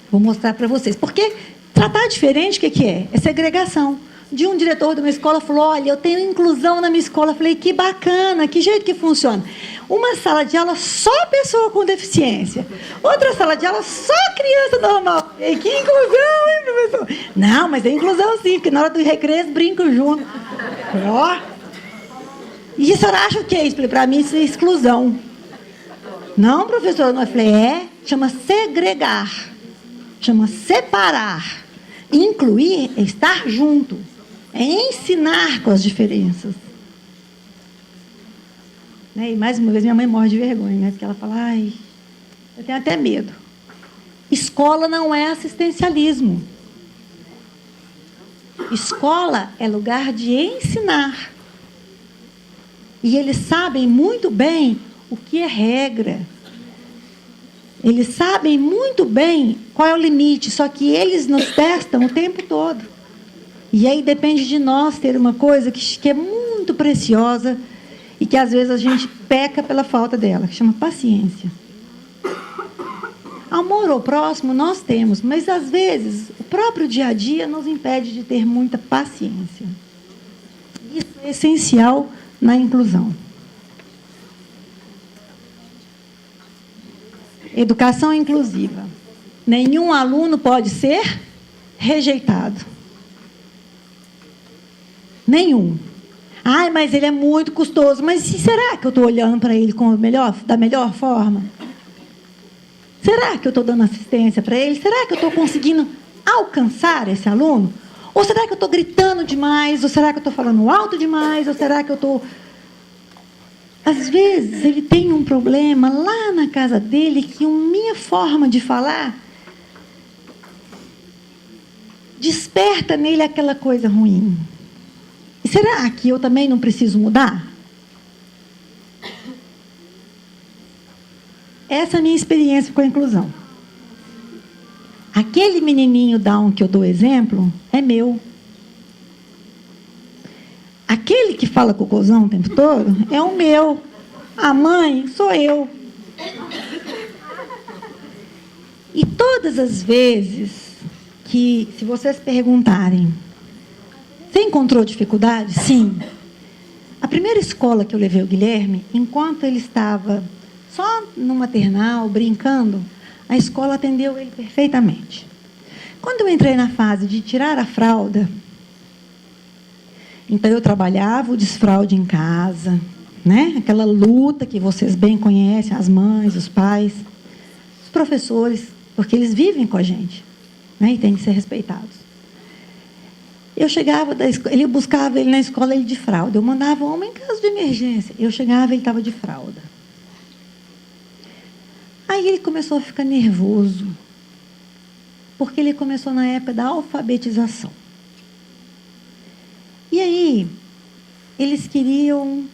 Vou mostrar para vocês. Porque tratar diferente, o que é? É segregação. De um diretor de uma escola falou, olha, eu tenho inclusão na minha escola. Eu falei, que bacana, que jeito que funciona. Uma sala de aula só pessoa com deficiência. Outra sala de aula só criança normal. E que inclusão, hein, professor? Não, mas é inclusão sim, porque na hora do recreio eles brincam junto. Ó. E a senhora acha o que é isso? Para mim isso é exclusão. Não, professora, não. Eu falei, chama segregar. Chama separar. Incluir é estar junto. É ensinar com as diferenças. Né? E, mais uma vez, minha mãe morre de vergonha, né? Porque ela fala, ai, eu tenho até medo. Escola não é assistencialismo. Escola é lugar de ensinar. E eles sabem muito bem o que é regra. Eles sabem muito bem qual é o limite, só que eles nos testam o tempo todo. E aí depende de nós ter uma coisa que é muito preciosa e que às vezes a gente peca pela falta dela, que chama paciência. Amor ao próximo nós temos, mas às vezes o próprio dia a dia nos impede de ter muita paciência. Isso é essencial na inclusão. Educação inclusiva. Nenhum aluno pode ser rejeitado. Nenhum. Ai, mas ele é muito custoso. Mas será que eu estou olhando para ele da melhor forma? Será que eu estou dando assistência para ele? Será que eu estou conseguindo alcançar esse aluno? Ou será que eu estou gritando demais? Ou será que eu estou falando alto demais? Ou será que eu estou... Às vezes, ele tem um problema lá na casa dele que a minha forma de falar desperta nele aquela coisa ruim. E será que eu também não preciso mudar? Essa é a minha experiência com a inclusão. Aquele menininho Down que eu dou exemplo é meu. Aquele que fala cocôzão o tempo todo é o meu. A mãe sou eu. E todas as vezes que, se vocês perguntarem, você encontrou dificuldade? Sim. A primeira escola que eu levei o Guilherme, enquanto ele estava só no maternal, brincando, a escola atendeu ele perfeitamente. Quando eu entrei na fase de tirar a fralda, então eu trabalhava o desfraude em casa, né? Aquela luta que vocês bem conhecem, as mães, os pais, os professores, porque eles vivem com a gente, né? E têm que ser respeitados. Eu chegava da escola, ele buscava ele na escola, ele de fralda. Eu mandava homem em caso de emergência. Eu chegava, ele estava de fralda. Aí ele começou a ficar nervoso, porque ele começou na época da alfabetização. E aí, eles queriam,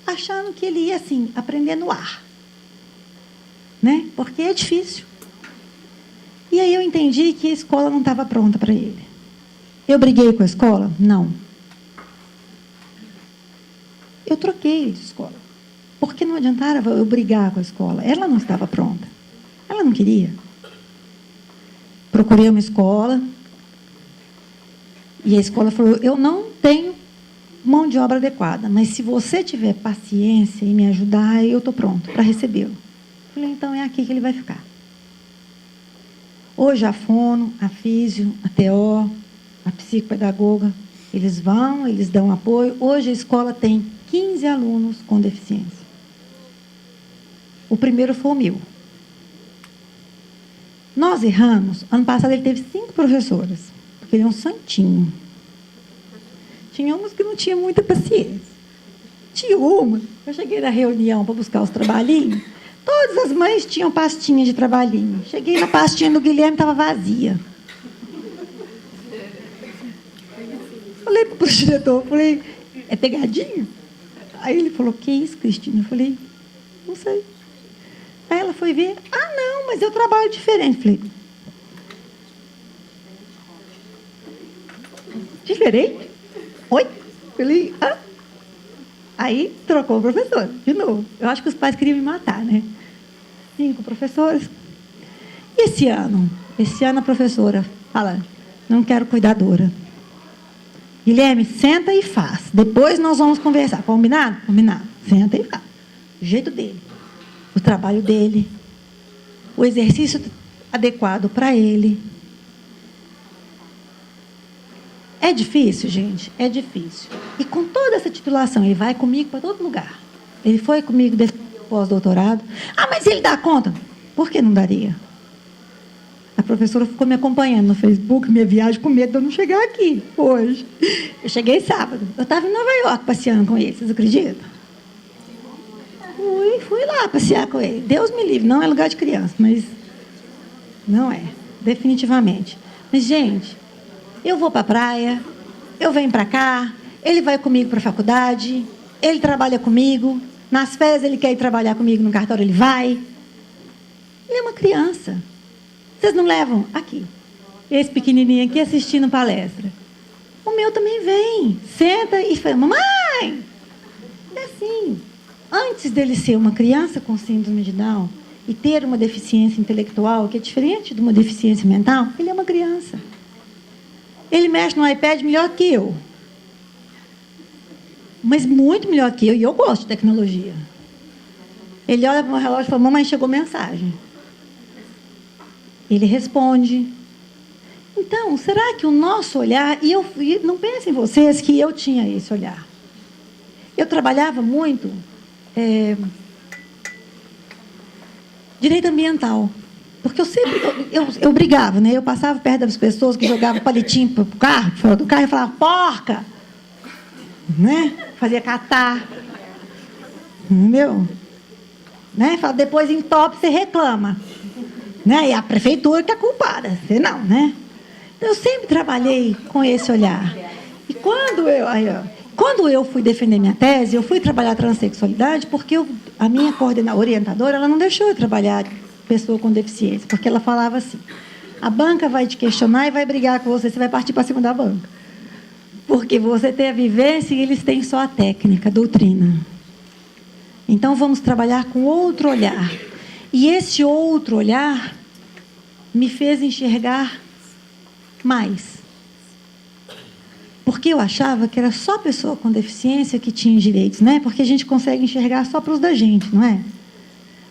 achando que ele ia, assim, aprender no ar. Né? Porque é difícil. E aí eu entendi que a escola não estava pronta para ele. Eu briguei com a escola? Não. Eu troquei de escola. Porque não adiantava eu brigar com a escola. Ela não estava pronta. Ela não queria. Procurei uma escola. E a escola falou, eu não tenho mão de obra adequada, mas se você tiver paciência e me ajudar, eu estou pronto para recebê-lo. Falei, então é aqui que ele vai ficar. Hoje a fono, a físio, a TO, a psicopedagoga, eles vão, eles dão apoio. Hoje a escola tem 15 alunos com deficiência. O primeiro foi o meu. Nós erramos. Ano passado ele teve 5 professoras, porque ele é um santinho. Tinha umas que não tinha muita paciência. Tinha uma, eu cheguei na reunião para buscar os trabalhinhos, todas as mães tinham pastinha de trabalhinho. Cheguei na pastinha do Guilherme, estava vazia. Falei para o diretor, falei, é pegadinha? Aí ele falou, que isso, Cristina? Eu falei, não sei. Aí ela foi ver, não, mas eu trabalho diferente. Falei, diferente? Oi? Falei, Aí trocou o professor, de novo. Eu acho que os pais queriam me matar, né? 5 professores. E esse ano? Esse ano a professora fala, não quero cuidadora. Guilherme, senta e faz. Depois nós vamos conversar. Combinado? Combinado. Senta e faz. O jeito dele. O trabalho dele. O exercício adequado para ele. É difícil, gente? É difícil. E com toda essa titulação, ele vai comigo para todo lugar. Ele foi comigo defender o pós-doutorado. Mas ele dá conta? Por que não daria? A professora ficou me acompanhando no Facebook, minha viagem, com medo de eu não chegar aqui hoje. Eu cheguei sábado. Eu estava em Nova York passeando com ele, vocês acreditam? Fui lá passear com ele. Deus me livre, não é lugar de criança, mas não é, definitivamente. Mas, gente, eu vou para a praia, eu venho para cá, ele vai comigo para a faculdade, ele trabalha comigo, nas férias ele quer ir trabalhar comigo no cartório, ele vai. Ele é uma criança. Vocês não levam? Aqui. Esse pequenininho aqui assistindo palestra. O meu também vem. Senta e fala, mamãe! É assim. Antes dele ser uma criança com síndrome de Down e ter uma deficiência intelectual, que é diferente de uma deficiência mental, ele é uma criança. Ele mexe no iPad melhor que eu. Mas muito melhor que eu. E eu gosto de tecnologia. Ele olha para o meu relógio e fala, mamãe, chegou mensagem. Ele responde. Então, será que o nosso olhar... E não pensem vocês que eu tinha esse olhar. Eu trabalhava muito direito ambiental. Porque eu sempre... Eu brigava, né? Eu passava perto das pessoas que jogavam palitinho para o carro, fora do carro, e falava, porca! Né? Fazia catar. Entendeu? Né? Fala, depois entope, você reclama. Né? E a prefeitura que é culpada, você não, né? Então, eu sempre trabalhei com esse olhar. E quando eu fui defender minha tese, eu fui trabalhar transexualidade porque a minha orientadora, ela não deixou eu trabalhar pessoa com deficiência, porque ela falava assim, a banca vai te questionar e vai brigar com você, você vai partir para cima da banca. Porque você tem a vivência e eles têm só a técnica, a doutrina. Então, vamos trabalhar com outro olhar. E esse outro olhar me fez enxergar mais. Porque eu achava que era só pessoa com deficiência que tinha direitos, né? Porque a gente consegue enxergar só para os da gente, não é?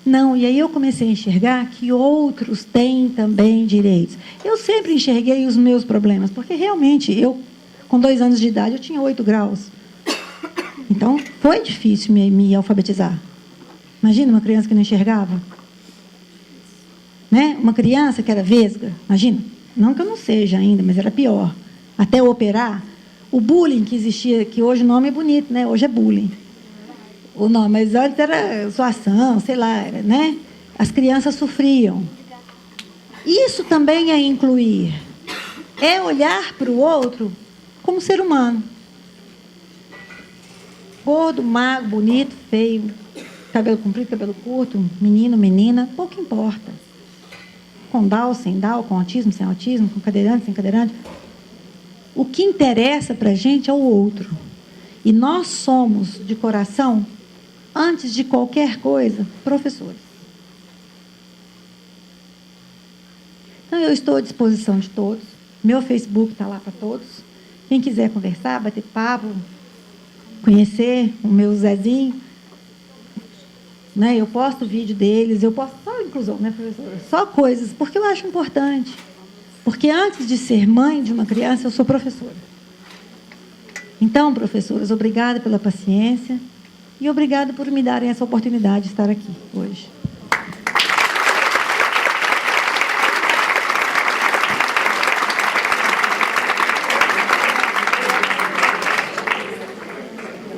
Não, e aí eu comecei a enxergar que outros têm também direitos. Eu sempre enxerguei os meus problemas, porque realmente eu, com 2 anos de idade, eu tinha 8 graus. Então, foi difícil me alfabetizar. Imagina uma criança que não enxergava. Né? Uma criança que era vesga, imagina, não que eu não seja ainda, mas era pior. Até eu operar, o bullying que existia, que hoje o nome é bonito, né? Hoje é bullying. O nome, mas antes era zoação, sei lá, né? As crianças sofriam. Isso também é incluir. É olhar para o outro como ser humano. Gordo, magro, bonito, feio, cabelo comprido, cabelo curto, menino, menina, pouco importa. Com Down, sem Down, com autismo, sem autismo, com cadeirante, sem cadeirante. O que interessa para a gente é o outro. E nós somos, de coração, antes de qualquer coisa, professores. Então, eu estou à disposição de todos. Meu Facebook está lá para todos. Quem quiser conversar, bater papo, conhecer o meu Zezinho, né? Eu posto vídeo deles, eu posto só inclusão, né, professora? Só coisas, porque eu acho importante. Porque antes de ser mãe de uma criança, eu sou professora. Então, professoras, obrigada pela paciência e obrigada por me darem essa oportunidade de estar aqui hoje.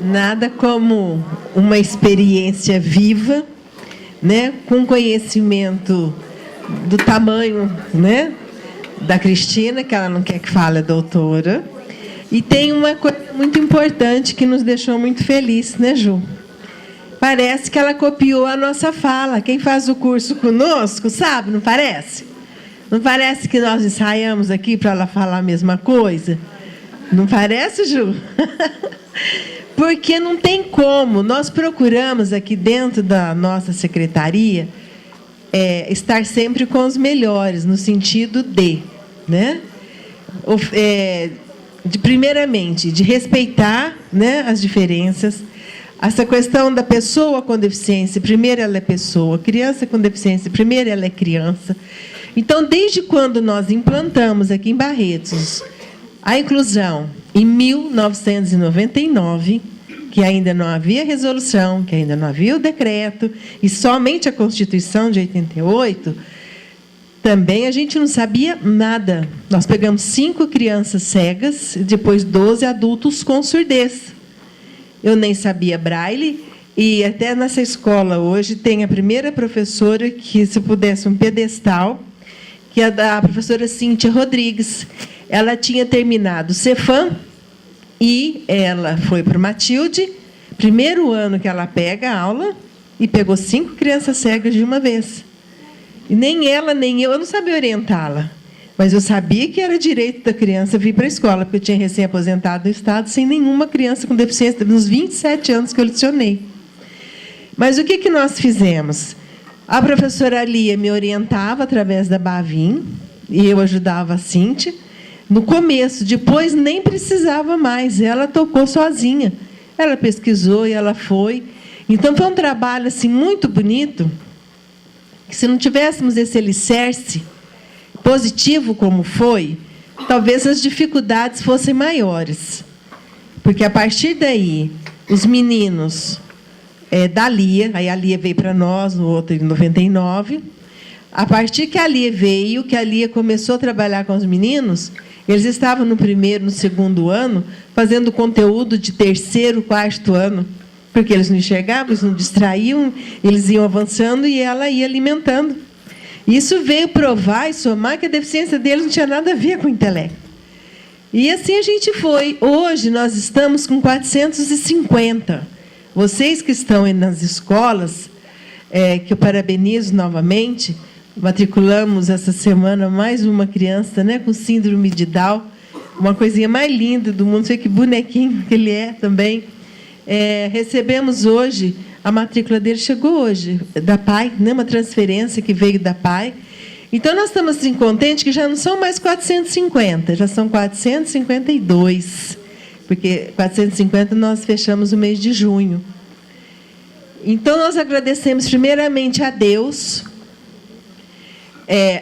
Nada como uma experiência viva, né, com conhecimento do tamanho, né, da Cristina, que ela não quer que fale, é doutora. E tem uma coisa muito importante que nos deixou muito felizes, né, Ju? Parece que ela copiou a nossa fala. Quem faz o curso conosco sabe, não parece? Não parece que nós ensaiamos aqui para ela falar a mesma coisa? Não parece, Ju? Porque não tem como. Nós procuramos aqui dentro da nossa secretaria estar sempre com os melhores, no sentido né? Primeiramente, de respeitar, né, as diferenças. Essa questão da pessoa com deficiência, primeiro ela é pessoa, criança com deficiência, primeiro ela é criança. Então, desde quando nós implantamos aqui em Barretos a inclusão, em 1999, que ainda não havia resolução, que ainda não havia o decreto, e somente a Constituição de 88, também a gente não sabia nada. Nós pegamos 5 crianças cegas, e depois 12 adultos com surdez. Eu nem sabia braille, e até nessa escola hoje tem a primeira professora que, se pudesse, um pedestal, que é a professora Cíntia Rodrigues. Ela tinha terminado o Cefam e ela foi para o Matilde, primeiro ano que ela pega a aula, e pegou 5 crianças cegas de uma vez. E nem ela, nem eu não sabia orientá-la. Mas eu sabia que era direito da criança vir para a escola, porque eu tinha recém-aposentado no Estado, sem nenhuma criança com deficiência, nos 27 anos que eu lecionei. Mas o que nós fizemos? A professora Lia me orientava através da Bavim, e eu ajudava a Cíntia. No começo, depois nem precisava mais, ela tocou sozinha. Ela pesquisou e ela foi. Então, foi um trabalho assim, muito bonito, que se não tivéssemos esse alicerce positivo como foi, talvez as dificuldades fossem maiores. Porque, a partir daí, os meninos da Lia, aí a Lia veio para nós, no outro em 99, a partir que a Lia veio, que a Lia começou a trabalhar com os meninos, eles estavam no primeiro, no segundo ano, fazendo conteúdo de terceiro, quarto ano, porque eles não enxergavam, eles não distraíam, eles iam avançando e ela ia alimentando. Isso veio provar e somar que a deficiência deles não tinha nada a ver com o intelecto. E assim a gente foi. Hoje nós estamos com 450. Vocês que estão aí nas escolas, que eu parabenizo novamente, matriculamos essa semana mais uma criança, né, com síndrome de Down, uma coisinha mais linda do mundo, não sei que bonequinho que ele é também. Recebemos hoje, a matrícula dele chegou hoje, da PAI, né, uma transferência que veio da PAI. Então, nós estamos assim, contentes que já não são mais 450, já são 452, porque 450 nós fechamos o mês de junho. Então, nós agradecemos primeiramente a Deus.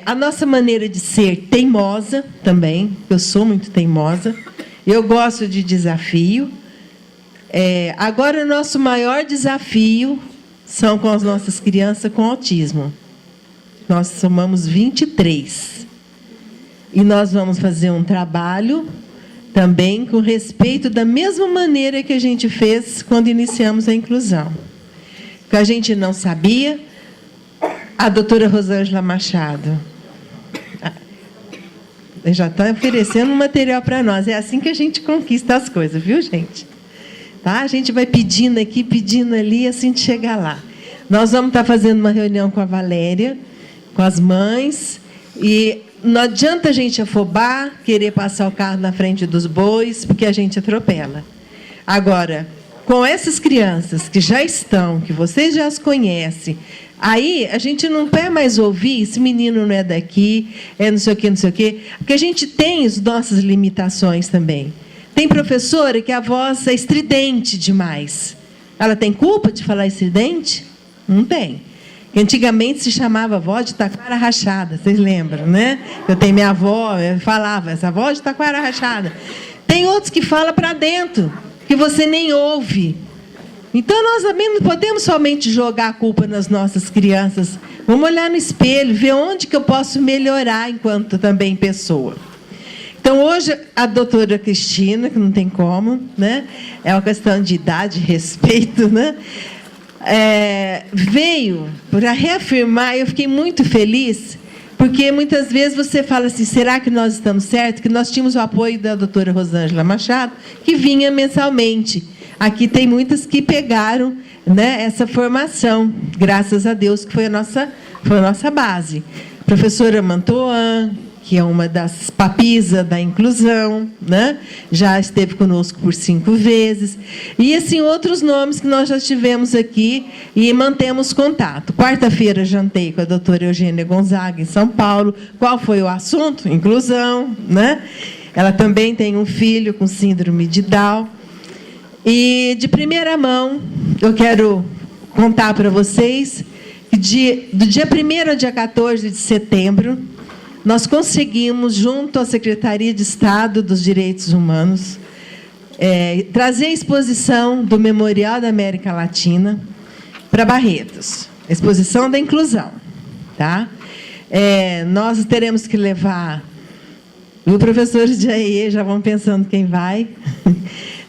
A nossa maneira de ser teimosa também, eu sou muito teimosa, eu gosto de desafio. Agora, o nosso maior desafio são com as nossas crianças com autismo. Nós somamos 23. E nós vamos fazer um trabalho também com respeito da mesma maneira que a gente fez quando iniciamos a inclusão. Que a gente não sabia. A doutora Rosângela Machado já está oferecendo um material para nós. É assim que a gente conquista as coisas, viu, gente? Tá? A gente vai pedindo aqui, pedindo ali, assim de chegar lá. Nós vamos estar fazendo uma reunião com a Valéria, com as mães, e não adianta a gente afobar, querer passar o carro na frente dos bois, porque a gente atropela. Agora, com essas crianças que já estão, que vocês já as conhecem, aí a gente não quer mais ouvir, esse menino não é daqui, não sei o quê, não sei o quê, porque a gente tem as nossas limitações também. Tem professora que a voz é estridente demais. Ela tem culpa de falar estridente? Não tem. Antigamente se chamava avó de taquara rachada, vocês lembram, né? Eu tenho minha avó, eu falava, essa avó de taquara rachada. Tem outros que falam para dentro, que você nem ouve. Então, nós também não podemos somente jogar a culpa nas nossas crianças. Vamos olhar no espelho, ver onde que eu posso melhorar enquanto também pessoa. Então, hoje, a doutora Cristina, que não tem como, né? É uma questão de idade, respeito, né? Veio para reafirmar, eu fiquei muito feliz, porque muitas vezes você fala assim, será que nós estamos certos? Que nós tínhamos o apoio da doutora Rosângela Machado, que vinha mensalmente. Aqui tem muitas que pegaram, né, essa formação, graças a Deus, que foi a nossa base. Professora Mantoan, que é uma das papisas da inclusão, né? Já esteve conosco por 5 vezes. E, assim, outros nomes que nós já tivemos aqui e mantemos contato. Quarta-feira, jantei com a doutora Eugênia Gonzaga, em São Paulo. Qual foi o assunto? Inclusão, né? Ela também tem um filho com síndrome de Down. E, de primeira mão, eu quero contar para vocês que do dia 1º ao dia 14 de setembro, nós conseguimos, junto à Secretaria de Estado dos Direitos Humanos, trazer a exposição do Memorial da América Latina para Barretos. A exposição da inclusão. Tá? Nós teremos que levar... Os professores de AE já vão pensando quem vai.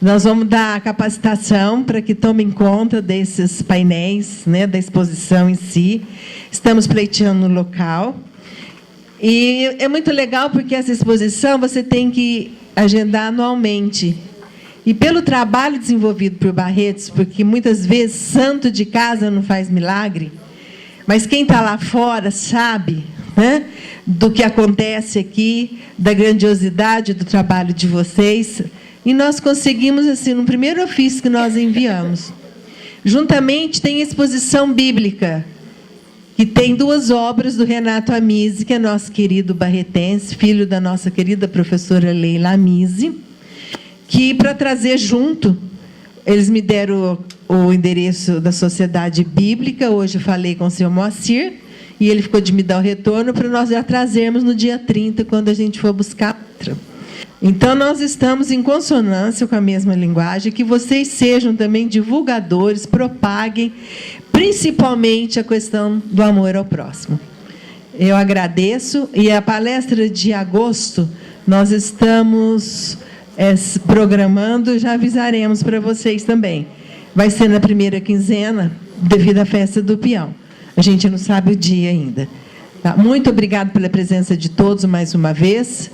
Nós vamos dar capacitação para que tomem conta desses painéis, né, da exposição em si. Estamos pleiteando no local. E é muito legal porque essa exposição você tem que agendar anualmente. E pelo trabalho desenvolvido por Barretos, porque muitas vezes santo de casa não faz milagre, mas quem está lá fora sabe, né, do que acontece aqui, da grandiosidade do trabalho de vocês. E nós conseguimos, assim, no primeiro ofício que nós enviamos. Juntamente tem a exposição bíblica, que tem 2 obras do Renato Amizi, que é nosso querido barretense, filho da nossa querida professora Leila Amizi, que, para trazer junto, eles me deram o endereço da Sociedade Bíblica, hoje eu falei com o senhor Moacir, e ele ficou de me dar o retorno para nós já trazermos no dia 30, quando a gente for buscar outra. Então, nós estamos em consonância com a mesma linguagem, que vocês sejam também divulgadores, propaguem, principalmente a questão do amor ao próximo. Eu agradeço, e a palestra de agosto, nós estamos programando, já avisaremos para vocês também. Vai ser na primeira quinzena, devido à festa do peão. A gente não sabe o dia ainda. Tá? Muito obrigado pela presença de todos mais uma vez.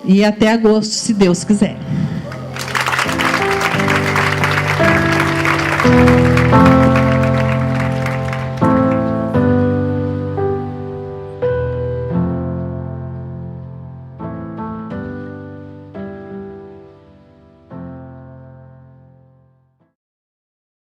E até agosto, se Deus quiser.